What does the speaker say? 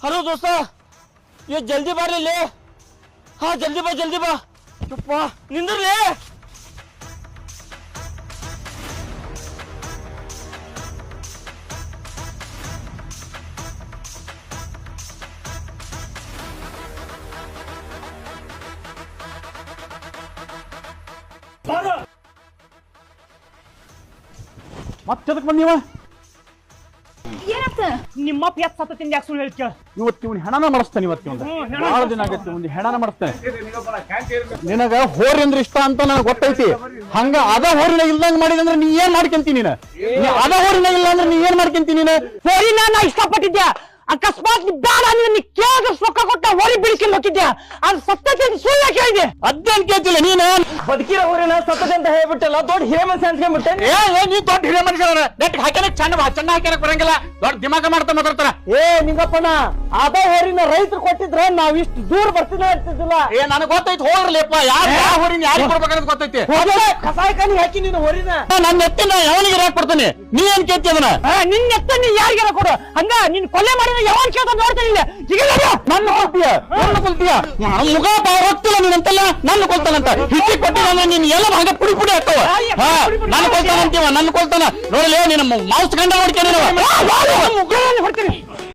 Hello दोस्त, ये जल्दी बाहर ले। हाँ जल्दी बा चुप्पा निंदर ले। ಮತ್ತದಕ್ಕೆ ಬಂದೀವ ಏನತ್ತ ನಿಮ್ಮಪ್ಪ ಎತ್ ಸತ್ತತಿಂದ ಯಾಕೆ ಸುಳ್ಳು ಹೇಳ್ತೀಯ? ಇವತ್ತು ಇವ್ನು ಹೆಣನ ಮಾಡಿಸ್ತೇನೆ. ಇವತ್ತು ಒಂದು ಹೆಣ ಬಹಳ ದಿನ ಆಗತ್ತೆ, ಒಂದು ಹೆಣನ ಮಾಡಿಸ್ತೇನೆ. ನಿನಗ ಹೋರಿ ಅಂದ್ರೆ ಇಷ್ಟ ಅಂತ ನನಗೆ ಗೊತ್ತೈತಿ. ಹಂಗ ಅದ ಹೋರಿನ ಇಲ್ದಂಗ ಮಾಡಿದಂದ್ರೆ ನೀ ಏನ್ ಮಾಡ್ಕೊಂತೀನಿ? ನೀ ಅದ ಹೋರಿನ ಇಲ್ಲ ಅಂದ್ರೆ ನೀ ಏನ್ ಮಾಡ್ಕೊಂತೀನಿ? ಹೋರಿನ ನಾ ಇಷ್ಟಪಟ್ಟಿದ್ದೆ. ಅಕಸ್ಮಾತ್ ಬೇಡ ಅಂದ್ರೆ ನೀ ಕೇಳಿದ ರೊಕ್ಕ ಕೊಟ್ಟ ಹೋರಿ ಬಿಡಿಸ್ಕೊಂಡು ಹೋಗಿದ್ದೆ. ಅದು ಸತ್ತತೆ ಸುಳ್ಳು ಕೇಳಿದೆ. ಅದೇನ್ ಕೇಳ್ತಿಲ್ಲ ನೀನು? ಬದುಕಿರೋ ಊರಿನ ಸತ್ತದೆ ಅಂತ ಹೇಳ್ಬಿಟ್ಟಲ್ಲ, ದೊಡ್ಡ ಹಿರೇ ಮನುಷ್ಯ ಅನ್ಸ್ಕೊಂಡ್ಬಿಟ್ಟೆ. ನೀ ದೊಡ್ಡ ಹಿರಿಯ ಮನುಷ್ಯ ನೆಟ್ ಹಾಕ್ಯಾನಕ್ ಚೆನ್ನ ಹಾಕ್ಯಾನಕ್ ಬರಂಗಿಲ್ಲ. ದೊಡ್ಡ ದಿಮಾಗ ಮಾಡ್ತಾ ಮಾತಾಡ್ತಾರ. ನಿಂಗಪ್ಪನ ಅದ ಹೋರಿನ ರೈತರು ಕೊಟ್ಟಿದ್ರ ನಾವ್ ಇಷ್ಟು ದೂರ ಬರ್ತಿಲ್ಲ ಇರ್ತಿದ್ದಿಲ್ಲ. ನನಗ್ ಗೊತ್ತೈತಿ. ಹೋಗ್ರಲಿಪ್ಪ, ಯಾರು ಯಾವ ಹೋರಿನ ಯಾರಿಗೆ ಕೊಡ್ಬೇಕಂತ ಗೊತ್ತೈತಿ. ಕಸಾಯಕಾನಿ ಹಾಕಿ ನೀನು ಹೋರಿನ ನನ್ನ ಎತ್ತಿನ ಯಾವನಿಗೆ ರಾಕ್ ಕೊಡ್ತಾನೆ? ನೀ ಏನ್ ಕೇಳ್ತಿ ಅದನ್ನ? ನಿನ್ನ ಎತ್ತ ನೀ ಯಾರಿಗಾರ ಕೊಡು. ಹಂಗ ನೀನ್ ಕೊಲೆ ಮಾಡಿದ ಯಾವನ್ ಕೇಳ್ತ ನೋಡ್ತಾ ಇಲ್ಲ. ಈಗ ನನ್ನ ಕೊಲ್ತೀಯ ಮುಗ ಹೋಗ್ತಿಲ್ಲ ನೀನಂತಲ್ಲ. ನನ್ನ ಕೊಲ್ತಾನಂತ ಹಿಟ್ಟಿ ಕೊಟ್ಟಿಲ್ಲ ಅಂದ್ರೆ ನೀನ್ ಎಲ್ಲ ಭಾಗ ಪುಡಿ ಪುಡಿ ಹಾಕವ. ನನ್ನ ಕೊಲ್ತಾನಂತೀವ, ನನ್ನ ಕೊಲ್ತಾನ ನೋಡಲೇ. ನಿನ್ನ ಮಾಂಸ ಗಂಡ ನೋಡ್ಕೊಂಡು ಮುಗ್ಗರನ್ನು ಹೊಡ್ತೀನಿ.